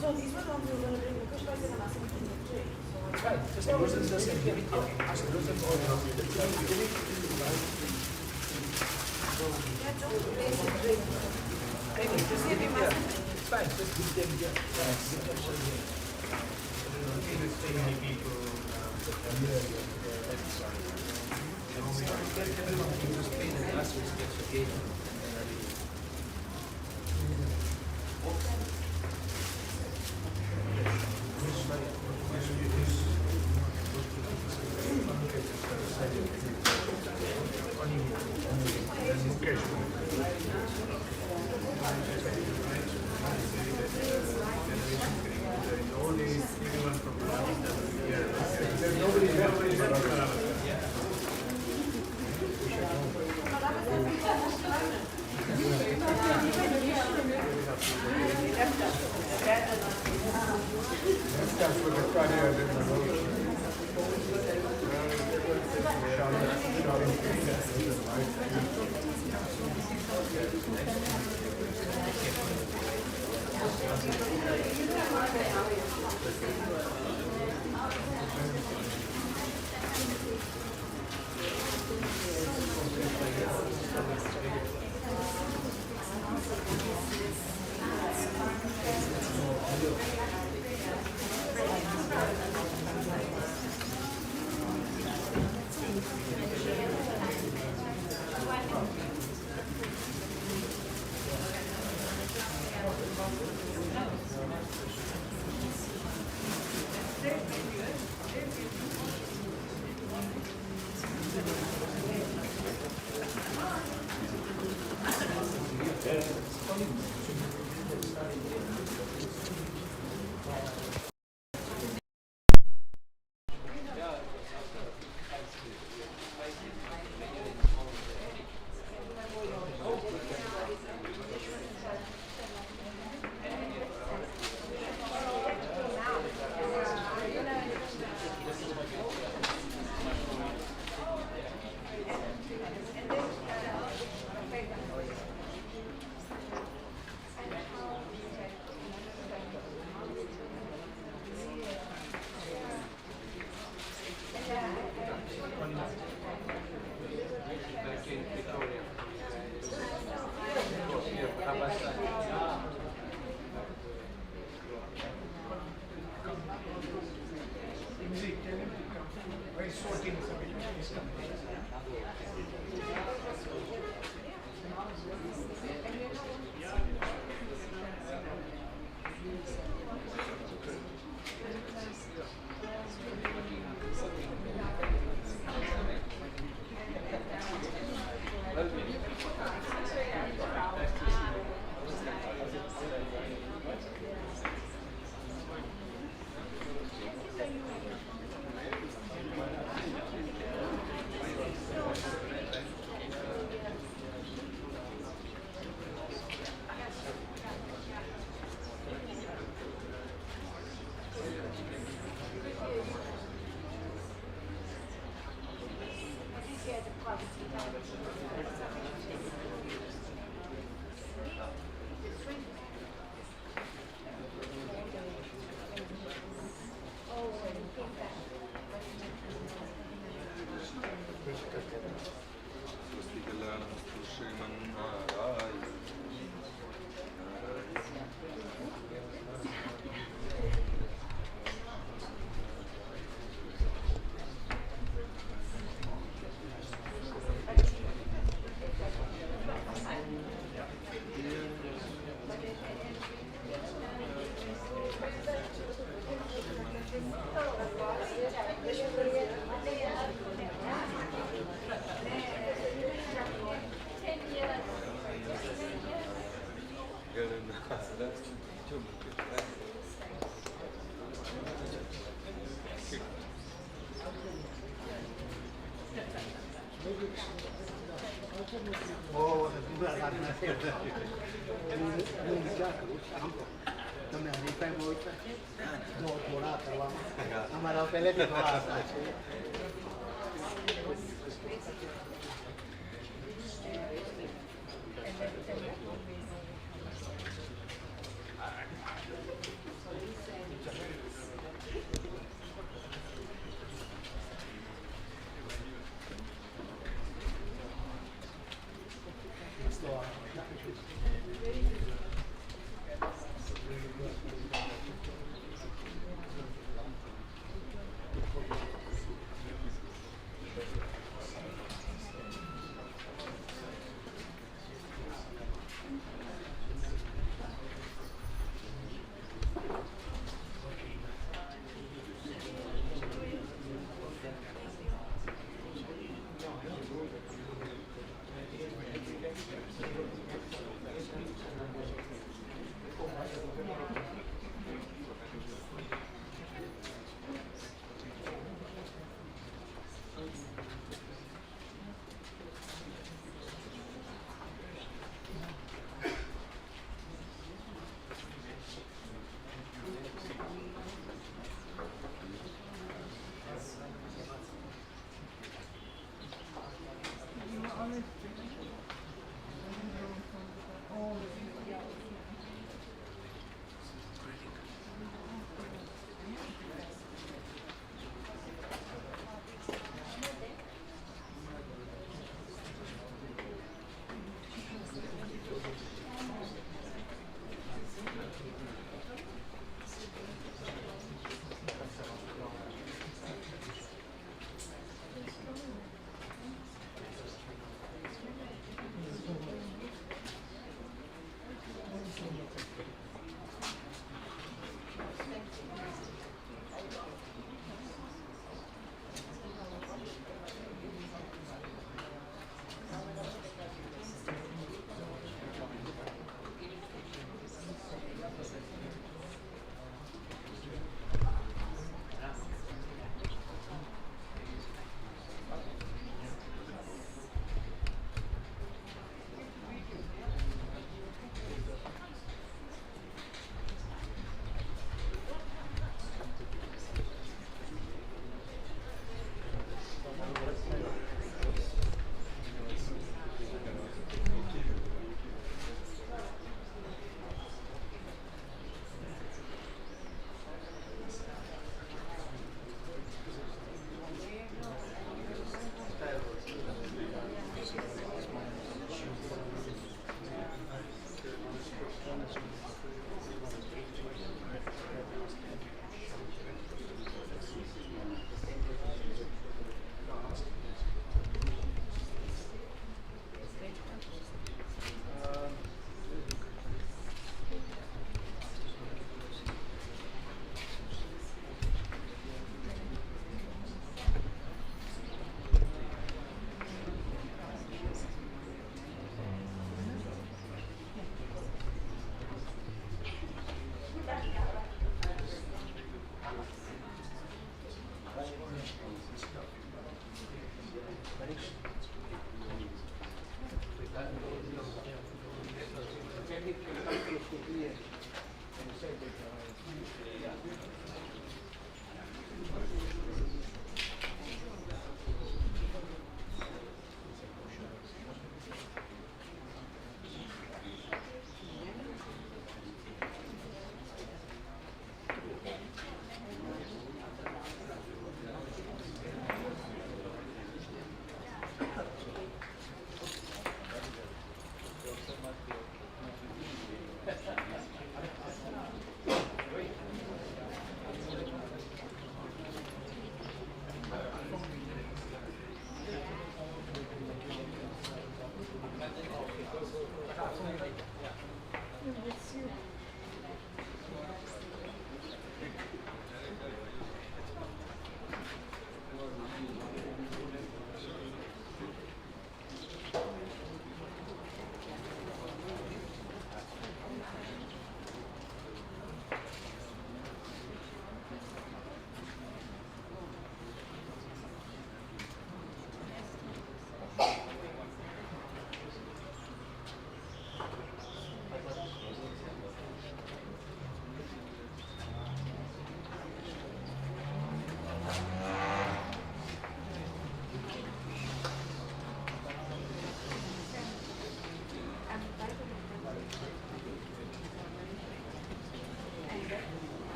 So these were ones we were going to bring because I said I'm asking for the trade. That's right. Just like versus the same giving. So those are all the beginning. Yeah, don't place it trade. Maybe just give them here. It's fine. Just give them here. Yes. Give them all here. Many people. Get everyone to just pay the last week's gets okay.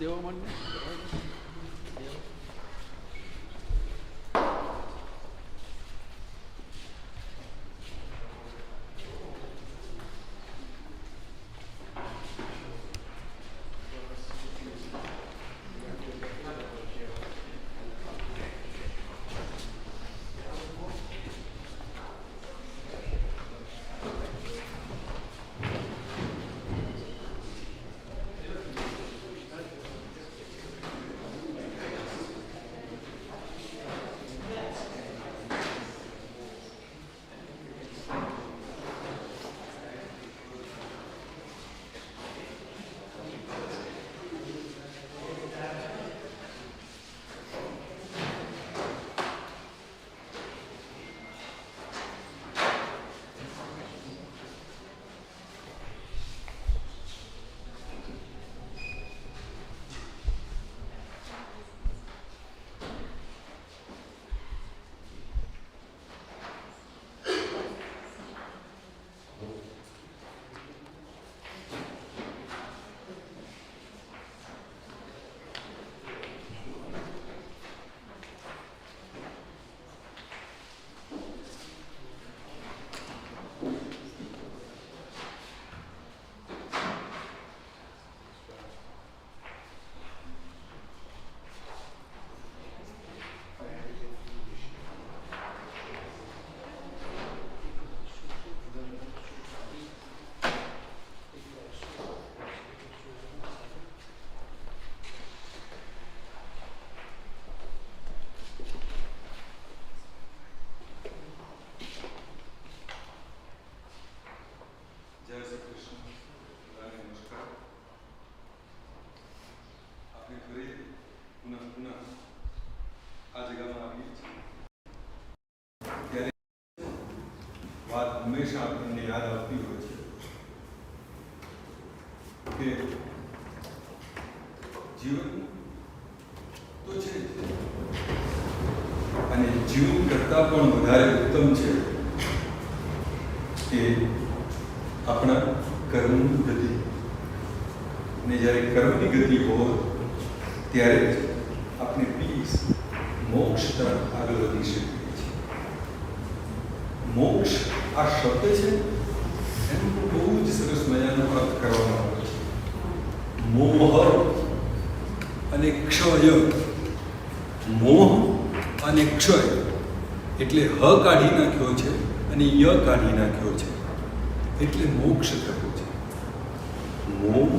દેવા માંડે. વાત હંમેશા આપણને યાદ આવતી હોય છે કે જીવન તો છે અને જીવન કરતાં પણ વધારે ઉત્તમ છે કે આપણા કર્મની ગતિ. ને જ્યારે કર્મની ગતિ હોય ત્યારે જ આપણે પીસ મોક્ષ તરફ આગળ વધી શકીએ છીએ. મોક્ષ આ શબ્દ છે એનું બહુ જ સરસ મજાનો અર્થ કરવામાં આવે છે. મોહ અને ક્ષય. મોહ અને ક્ષય એટલે હ કાઢી નાખ્યો છે અને ય કાઢી નાખ્યો છે એટલે મોક્ષ થયો છે. મોહ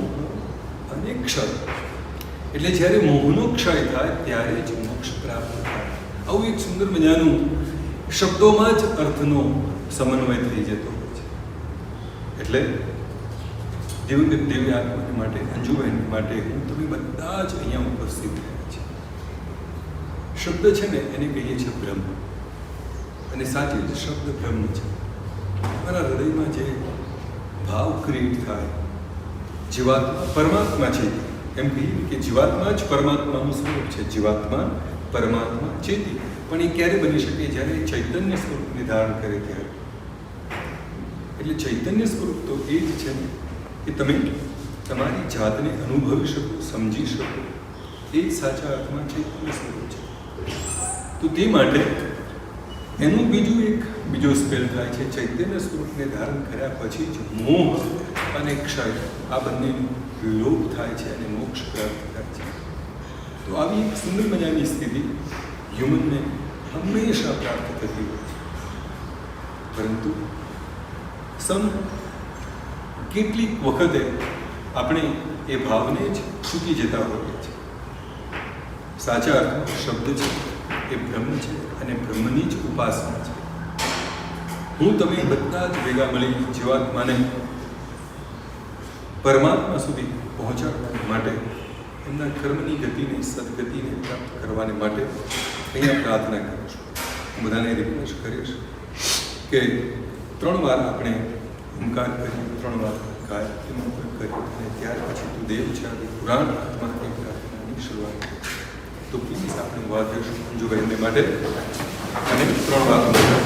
અને ક્ષય એટલે જ્યારે મોહનો ક્ષય થાય ત્યારે જ મોક્ષ પ્રાપ્ત થાય. આવું એક સુંદર મજાનું શબ્દોમાં જ અર્થનો સમન્વય થઈ જતો હોય છે. એટલે દિવંગત દેવી આત્માને માટે, અંજુબેન માટે હું તમે બધા જ અહીંયા ઉપસ્થિત થયા છે. શબ્દ છે ને એને કહીએ છીએ બ્રહ્મ, અને સાચી જ શબ્દ બ્રહ્મ છે. મારા હૃદયમાં જે ભાવ ક્રિએટ થાય, જીવાત્મા પરમાત્મા છે એમ કહીએ કે જીવાત્મા જ પરમાત્માનું સ્વરૂપ છે. જીવાત્મા પરમાત્મા ચેતી, પણ એ ક્યારે બની શકે? જ્યારે ચૈતન્ય સ્વરૂપને ધારણ કરે ત્યારે. એટલે ચૈતન્ય સ્વરૂપ તો એ જ છે કે તમે તમારી જાતને અનુભવી શકો, સમજી શકો. એ સાચા અર્થમાં ચૈતન્ય સ્વરૂપ છે. તો તે માટે એનું બીજો સ્પેલ થાય છે. ચૈતન્ય સ્વરૂપને ધારણ કર્યા પછી જ મોહ અને ક્ષય આ બંને લોપ થાય છે અને મોક્ષ પ્રાપ્ત થાય છે. તો આવી એક સુંદર મજાની સ્થિતિ હ્યુમનને હંમેશા પ્રાપ્ત થતી હોય છે. પરંતુ કેટલીક વખતે આપણે એ ભાવને જ ચૂકી જતા હોઈએ છીએ. સાચા અર્થમાં શબ્દ છે એ બ્રહ્મ છે અને બ્રહ્મની જ ઉપાસના છે. હું તમે બધા જ ભેગા મળી જીવાત્માને પરમાત્મા સુધી પહોંચાડવા માટે, એમના કર્મની ગતિને, સદગતિને પ્રાપ્ત કરવાને માટે અહીંયા પ્રાર્થના કરું છું. હું બધાને રિક્વેસ્ટ કરીશ કે 3 વાર આપણે ઓમકાર કરી, 3 વાર ગાયત્રી મંત્ર કરી, અને ત્યાર પછી તું દેવ છે આવી પુરાણ આત્મા એ પ્રાર્થનાની શરૂઆત કરી. તો પ્લીઝ આપણે વાદ્યશું અંજુભાઈને માટે અને 3 વાર ઓમકાર.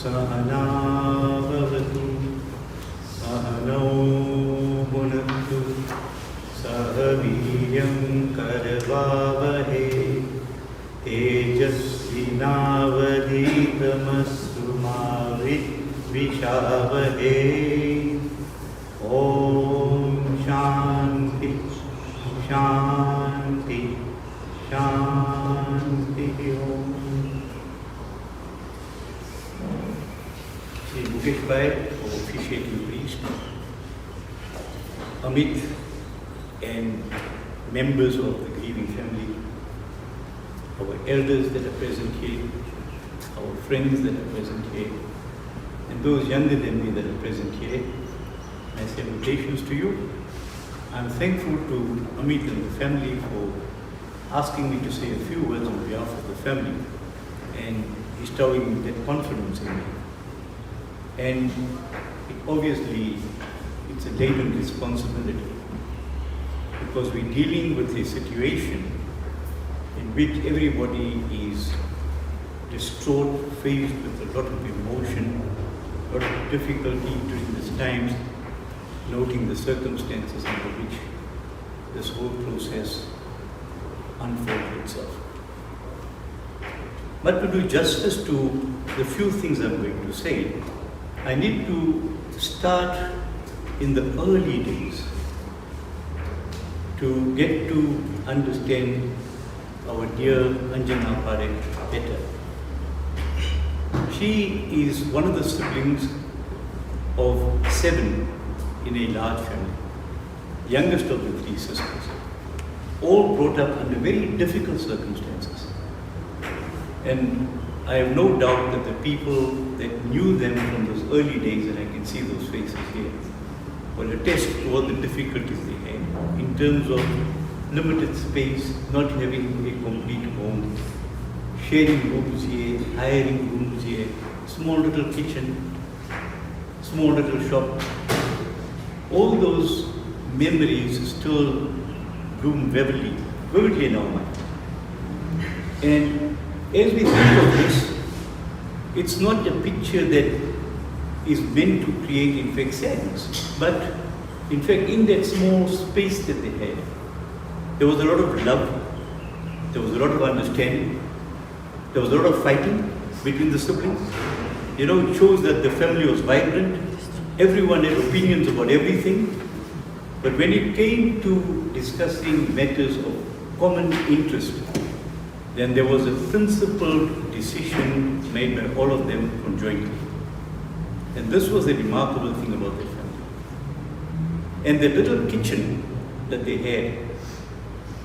सहनावतु सहनौ भुनक्तु सह वीर्यं करवावहै तेजस्विनावधीतमस्तु मा विद्विषावहै ॐ शान्ति शान्ति शान्ति ॐ Sri Mukesh Bhai, our officiating priest, Amit and members of the grieving family, our elders that are present here, our friends that are present here, and those younger than me that are present here, my salutations to you. I'm thankful to Amit and the family for asking me to say a few words on behalf of the family and bestowing that confidence in me. And obviously, it's a laden responsibility because we're dealing with a situation in which everybody is distraught, faced with a lot of emotion, a lot of difficulty during these times, noting the circumstances under which this whole process unfolded itself. But to do justice to the few things I'm going to say, I need to start in the early days to get to understand our dear ANJNA Parekh better. She is one of the siblings of 7 in a large family, youngest of the 3 sisters, all brought up under very difficult circumstances. And I have no doubt that the people that knew them from those early days, and I can see those faces here, will attest to all the difficulties they had in terms of limited space, not having a complete home, sharing rooms here, hiring rooms here, small little kitchen, small little shop. All those memories still bloom vividly in our mind. And as we think of this, it's not a picture that is meant to create, in fact, sadness. But, in fact, in that small space that they had, there was a lot of love, there was a lot of understanding, there was a lot of fighting between the siblings. You know, it shows that the family was vibrant, everyone had opinions about everything. But when it came to discussing matters of common interest, then there was a principled decision made by all of them conjointly. And this was the remarkable thing about their family. And the little kitchen that they had,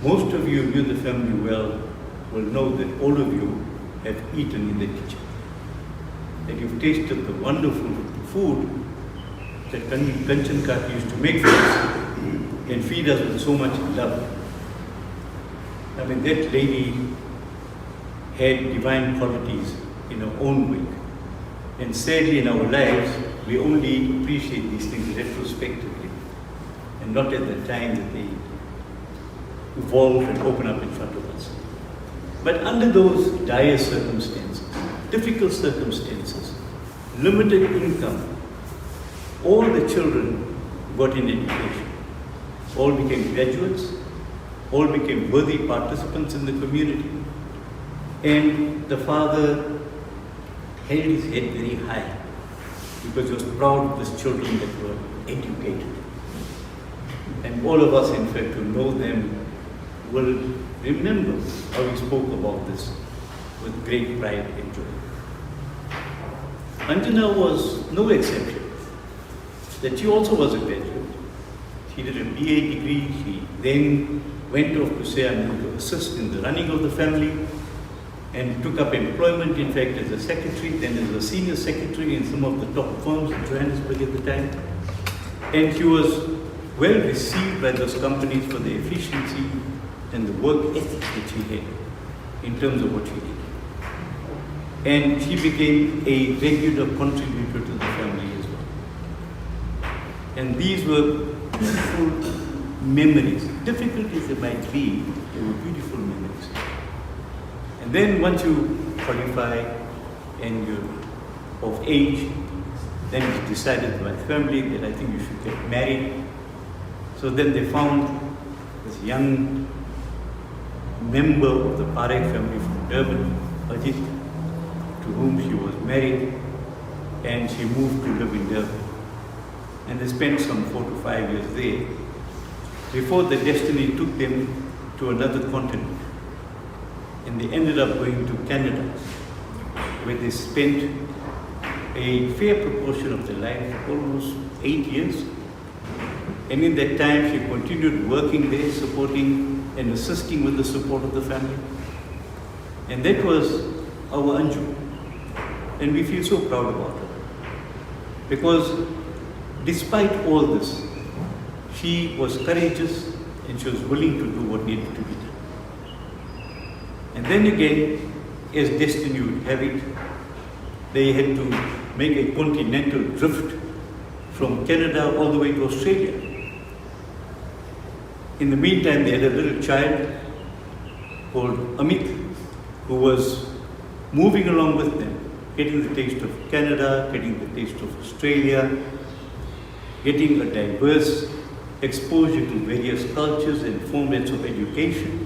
most of you knew the family well, will know that all of you have eaten in the kitchen. That you've tasted the wonderful food that Kanchan Kaki used to make for us and feed us with so much love. I mean, that lady had divine qualities in her own way. And sadly in our lives, we only appreciate these things retrospectively and not at the time that they evolve and open up in front of us. But under those dire circumstances, difficult circumstances, limited income, all the children got an education. All became graduates, all became worthy participants in the community. And the father held his head very high because he was proud of his children that were educated. And all of us, in fact, who know them will remember how he spoke about this with great pride and joy. ANJNA was no exception. That she also was a graduate. She did a BA degree. She then went off to say, I'm going to assist in the running of the family, and took up employment, in fact, as a secretary, then as a senior secretary in some of the top firms in Johannesburg at the time. And she was well received by those companies for the efficiency and the work ethic that she had in terms of what she did. And she became a regular contributor to the family as well. And these were beautiful memories. Difficult as they might be, they were beautiful memories. And And then once you qualify and you're of age, then it's decided by family that I think you should get married. So then they found this young member of the Parekh family from Durban, Ajit, to whom she was married, and she moved to live in Durban. And they spent some 4 to 5 years there before the destiny took them to another continent. And they ended up going to Canada, where they spent a fair proportion of their life, almost 8 years. And in that time, she continued working there, supporting and assisting with the support of the family. And that was our Anju. And we feel so proud about her. Because despite all this, she was courageous and she was willing to do what needed to be done. And then again, as destiny would have it, they had to make a continental drift from Canada all the way to Australia. In the meantime, they had a little child called Amit, who was moving along with them, getting the taste of Canada, getting the taste of Australia, getting a diverse exposure to various cultures and formats of education.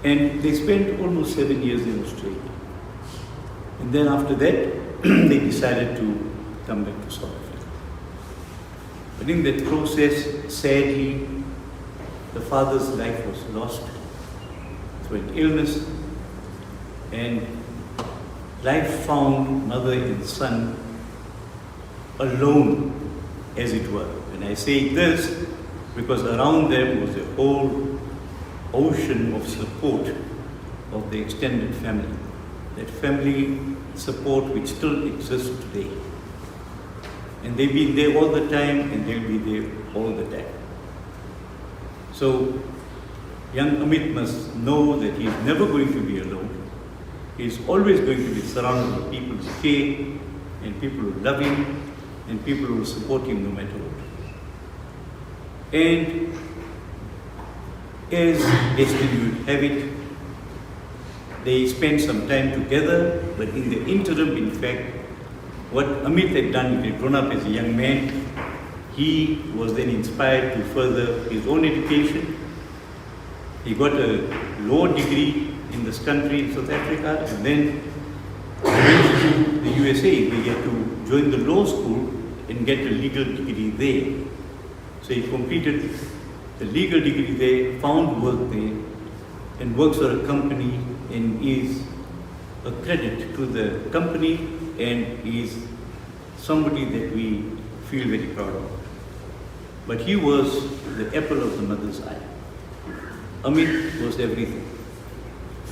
And they spent almost 7 years in Australia. And then after that, they decided to come back to South Africa. But in that process, sadly, the father's life was lost through an illness, and life found mother and son alone, as it were. And I say this because around them was a whole ocean of support of the extended family. That family support which still exists today. And they've been there all the time and they'll be there all the time. So young Amit must know that he's never going to be alone. He's always going to be surrounded by people who care and people who love him and people who will support him no matter what. And as destiny would have it, they spent some time together, but in the interim, in fact, what Amit had done, he had grown up as a young man, he was then inspired to further his own education. He got a law degree in this country, in South Africa, and then went to the USA. He had to join the law school and get a legal degree there. So he completed the legal degree there, found work there, and works for a company and is a credit to the company and is somebody that we feel very proud of. But he was the apple of the mother's eye. Amit was everything.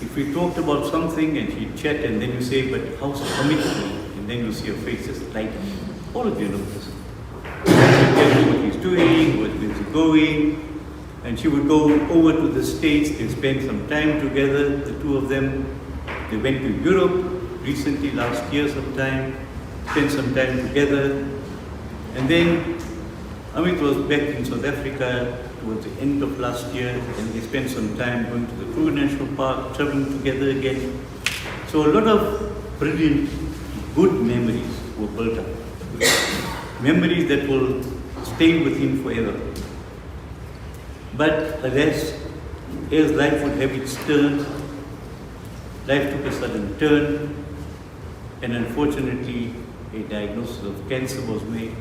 If we talked about something and she'd chat and then you say, but how's Amit doing? And then you see her face just light. All of you know this. She'd tell you what he's doing, where's he going. And she would go over to the States, they spent some time together, the two of them. They went to Europe recently, last year sometime, spent some time together. And then Amit was back in South Africa towards the end of last year, and they spent some time going to the Kruger National Park, traveling together again. So a lot of brilliant, good memories were built up. Memories that will stay with him forever. But alas, as life would have its turn, life took a sudden turn, and unfortunately, a diagnosis of cancer was made.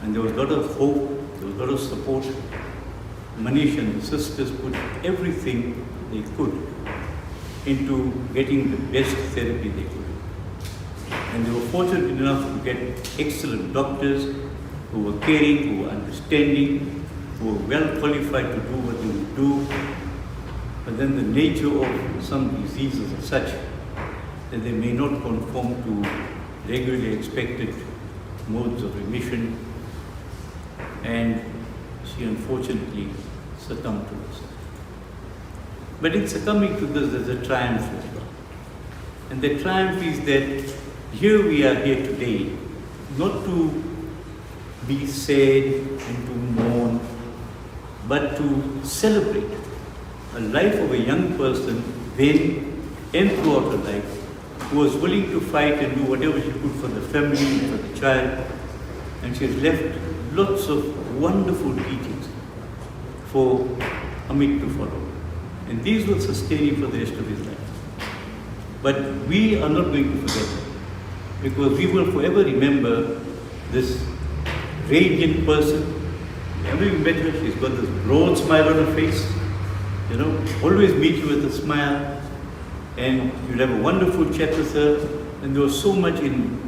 And there was a lot of hope, there was a lot of support. Manish and the sisters put everything they could into getting the best therapy they could. And they were fortunate enough to get excellent doctors who were caring, who were understanding, who were well qualified to do what they would do. But then the nature of some diseases are such that they may not conform to regularly expected modes of remission. And she unfortunately succumbed to this. But in succumbing to this, there's a triumph as well. And the triumph is that here we are here today, not to be sad and to mourn, but to celebrate a life of a young person then and throughout her life, who was willing to fight and do whatever she could for the family, for the child, and she has left lots of wonderful teachings for Amit to follow. And these will sustain him for the rest of his life. But we are not going to forget her, because we will forever remember this radiant person. Whenever we met her, she's got this broad smile on her face, always meet you with a smile, and you'd have a wonderful chat with her, and there was so much in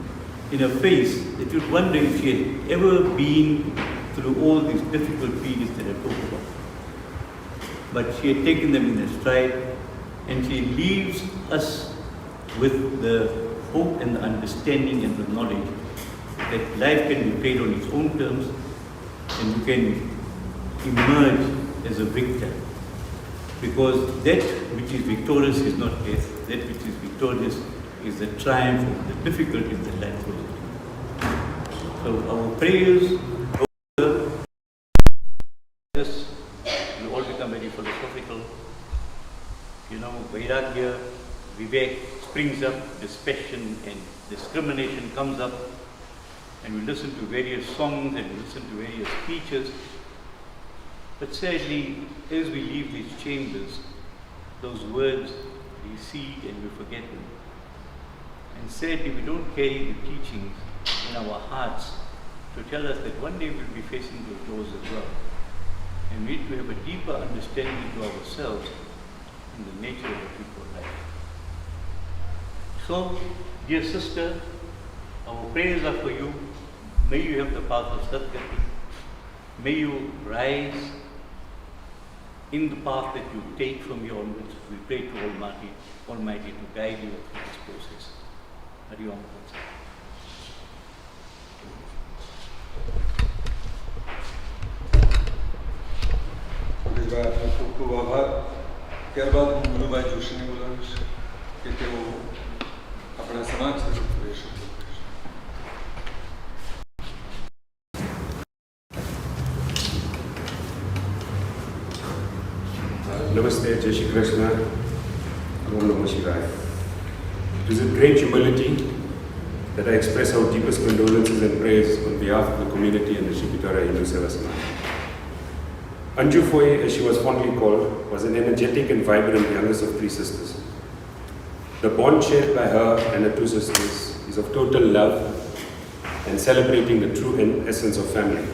her face that you'd wonder if she had ever been through all these difficult periods that I talked about. But she had taken them in her stride, and she leaves us with the hope and the understanding and the knowledge that life can be played on its own terms, and you can emerge as a victor. Because that which is victorious is not death, that which is victorious is the triumph of the difficulties that life goes through. So our prayers, yes, we all become very philosophical. Vairagya, Vivek springs up, dispassion and discrimination comes up, and we listen to various songs and we listen to various speeches. But sadly, as we leave these chambers, those words recede and we forget them. And sadly, we don't carry the teachings in our hearts to tell us that one day we'll be facing those doors as well. And we need to have a deeper understanding to ourselves and the nature of the people life. So, dear sister, our prayers are for you. May you have the path of Satgati. May you rise in the path that you take from here onwards. We pray to Almighty to guide you through this process. Hari Om Tat Sat. આપનો ખૂબ ખૂબ આભાર. ત્યારબાદ હું મનુભાઈ જોશીને બોલાવીશ કે તેઓ આપણા સમાજ તરફ રહેશે. Namaste, Jai Shri Krishna, Om Namah Shivaya. It is with great humility that I express our deepest condolences and prayers on behalf of the community and the Shikitara Hindu Seva Samaj. Anju Foy, as she was fondly called, was an energetic and vibrant youngest of three sisters. The bond shared by her and her two sisters is of total love and celebrating the true essence of family.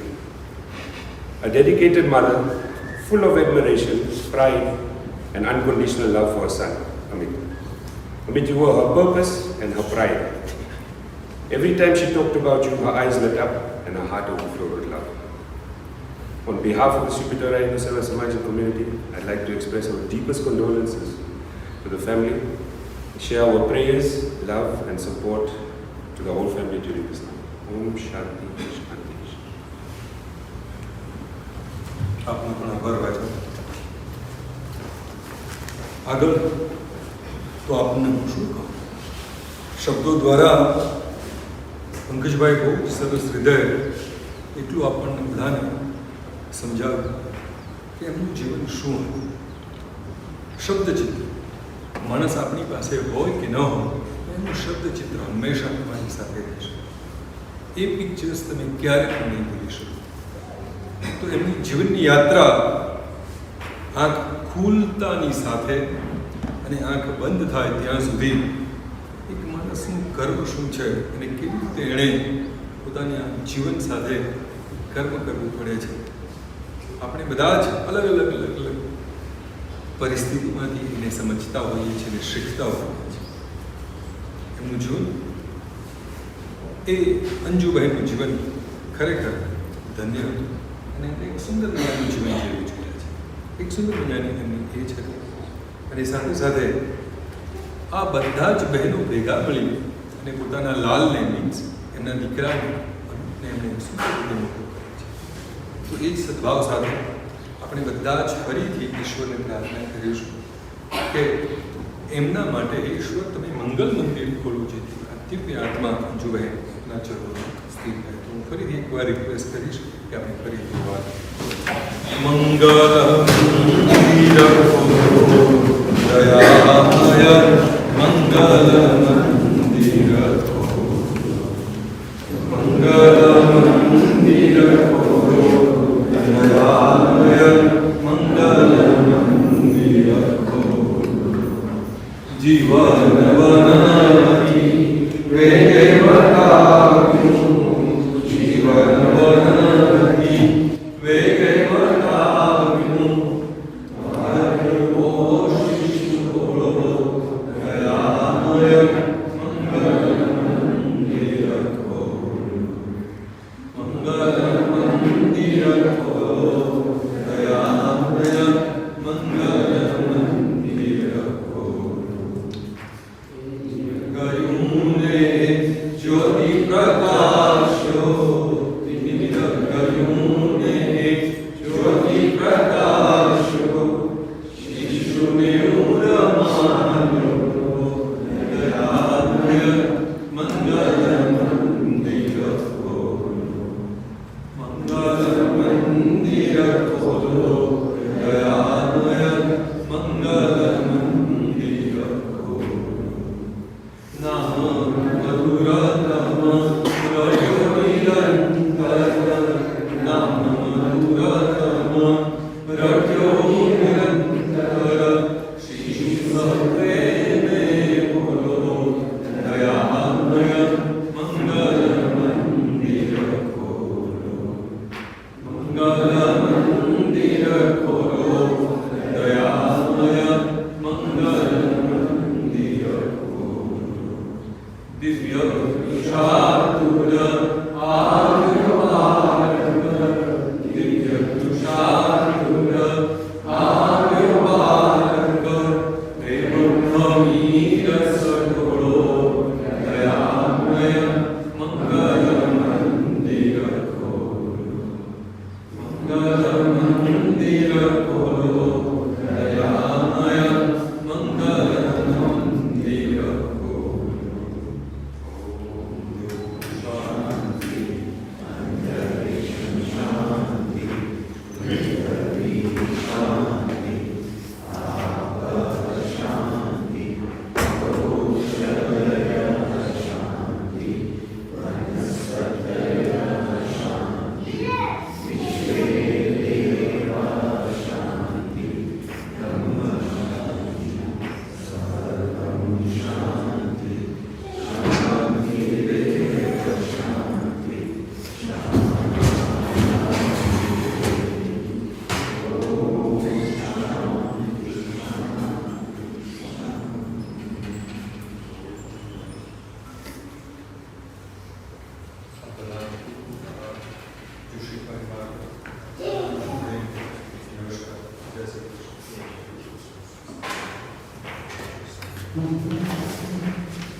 A dedicated mother, full of admiration, pride, and unconditional love for her son, Amit. Amit, you were her purpose and her pride. Every time she talked about you, her eyes lit up and her heart overflowed with love. On behalf of the Shikitara Hindu Seva Samaj community, I'd like to express our deepest condolences to the family, share our prayers, love, and support to the whole family during this time. Om Shanti Shanti. આપનો પણ આભાર વાંચો. આગળ તો આપને હું શું કહું? શબ્દો દ્વારા પંકજભાઈ બહુ સરસ હૃદય એટલું આપણને બધાને સમજાવ્યું કે એમનું જીવન શું હતું. શબ્દચિત્ર માણસ આપણી પાસે હોય કે ન હોય, એનું શબ્દચિત્ર હંમેશા તમારી સાથે રહેશે. એ પિક્ચર્સ તમે ક્યારેક પણ નહીં ભૂલી શકો. તો એમની જીવનની યાત્રા આંખ ખુલતાની સાથે અને આંખ બંધ થાય ત્યાં સુધી એક માણસનું કર્મ શું છે અને કેવી રીતે એણે પોતાની આ જીવન સાથે કર્મ કરવું પડે છે. આપણે બધા જ અલગ અલગ પરિસ્થિતિમાંથી એને સમજતા હોઈએ છીએ અને શીખતા હોઈએ છીએ. એમનું જીવન એ અંજુબહેનનું જીવન ખરેખર ધન્ય હતું અને એમને એક સુંદર મજાનું જીવન જીવી ચૂક્યા છે. એક સુંદર મજાની એમની એજ હતી અને સાથે સાથે આ બધા જ બહેનો ભેગા મળી અને પોતાના લાલને મીન્સ એમના દીકરાને એમણે સુંદર રીતે મોટો કર્યો છે. તો એ જ સદભાવ સાથે આપણે બધા જ ફરીથી ઈશ્વરને પ્રાર્થના કરીશું કે એમના માટે ઈશ્વર તમે મંગલ મંદિર ખોલો જેથી આ દિવ્ય આત્મા અંજુબહેનના ચરણોમાં સ્થિર થાય. તો હું ફરીથી એકવાર રિક્વેસ્ટ કરીશ કે આપણે ફરીથી વાત મંગલ દયા जीवनवनानि वेगवतानि जीवनवनानि वेगवतानि मार्गो शिशुरो दयामय मंगलमंदिरको मंगलमंदिरको दयामय मंगलमंदिरको गयुने ज्योति प्रकाशो गयुने ज्योति प्रकाशो शिशुने उरमानो दयामय मंगलमंदिरको मंगलमंदिरको दयामय मंगलमंदिरको नाम मधुरतम रजोनिरन्तर नाम मधुरतम रजोनिरन्तर शिशुप्रेमे बोलो दयामय मंगलमंदिरको मंगलमंदिरको दयामय मंगलमंदिरको दिव्य तुषारतुल आर्यवारक दिव्य तुषारतुल आर्यवारक प्रेम भमीर सडोलो दयामय मंगलमंदिरको मंगलमंदिरको दयामय मंगलमंदिरको Thank you.